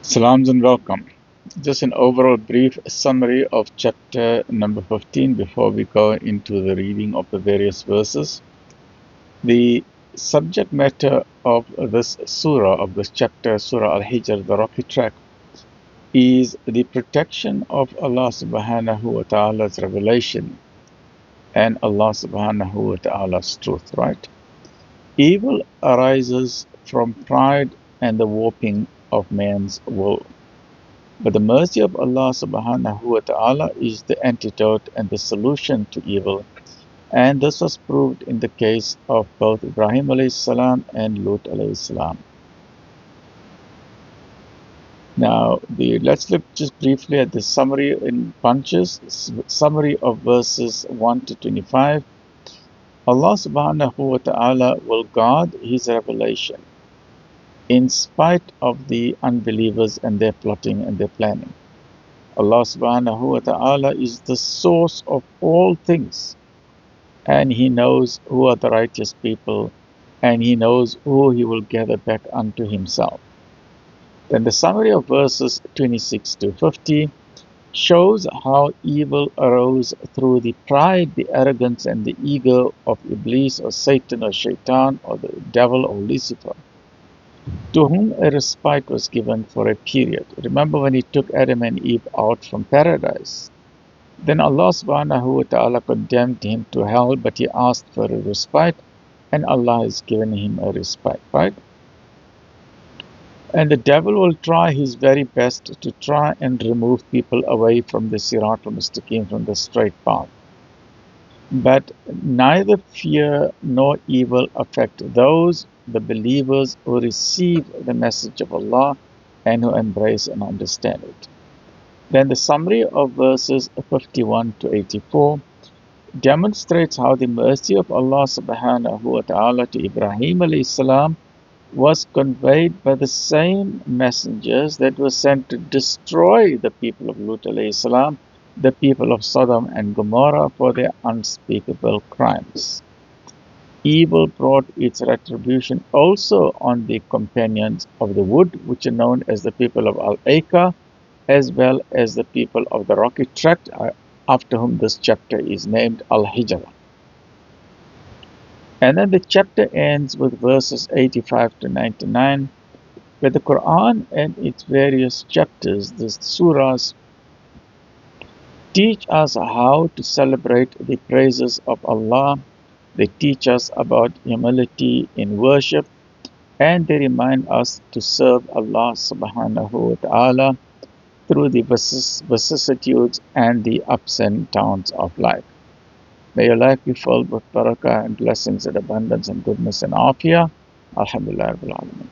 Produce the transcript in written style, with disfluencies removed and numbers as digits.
Salams and welcome. Just an overall brief summary of chapter number 15 before we go into the reading of the various verses. The subject matter of this surah, of this chapter, Surah Al-Hijr, the rocky track, is the protection of Allah subhanahu wa ta'ala's revelation and Allah subhanahu wa ta'ala's truth, right? Evil arises from pride and the warping of man's will. But the mercy of Allah subhanahu wa ta'ala is the antidote and the solution to evil. And this was proved in the case of both Ibrahim alayhi salam and Lut alayhi salam. Now, let's look just briefly at the summary in bunches. Summary of verses 1 to 25. Allah subhanahu wa ta'ala will guard His revelation in spite of the unbelievers and their plotting and their planning. Allah subhanahu wa ta'ala is the source of all things, and He knows who are the righteous people, and He knows who He will gather back unto Himself. Then the summary of verses 26 to 50 shows how evil arose through the pride, the arrogance, and the ego of Iblis or Satan or Shaitan or the devil or Lucifer, to whom a respite was given for a period. Remember when He took Adam and Eve out from paradise? Then Allah subhanahu wa ta'ala condemned him to hell, but he asked for a respite, and Allah has given him a respite, right? And the devil will try his very best to try and remove people away from the Sirat al-Mustaqim, from the straight path. But neither fear nor evil affect those, the believers, who receive the message of Allah and who embrace and understand it. Then the summary of verses 51 to 84 demonstrates how the mercy of Allah subhanahu wa ta'ala to Ibrahim alayhi salam was conveyed by the same messengers that were sent to destroy the people of Lut alayhi salam, the people of Sodom and Gomorrah, for their unspeakable crimes. Evil brought its retribution also on the companions of the wood, which are known as the people of Al-Aika, as well as the people of the rocky tract, after whom this chapter is named Al-Hijr. And then the chapter ends with verses 85 to 99, where the Quran and its various chapters, the surahs, teach us how to celebrate the praises of Allah. They teach us about humility in worship, and they remind us to serve Allah subhanahu wa ta'ala through the vicissitudes and the ups and downs of life. May your life be filled with barakah and blessings and abundance and goodness and afiyah. Alhamdulillah Rabbil Alameen.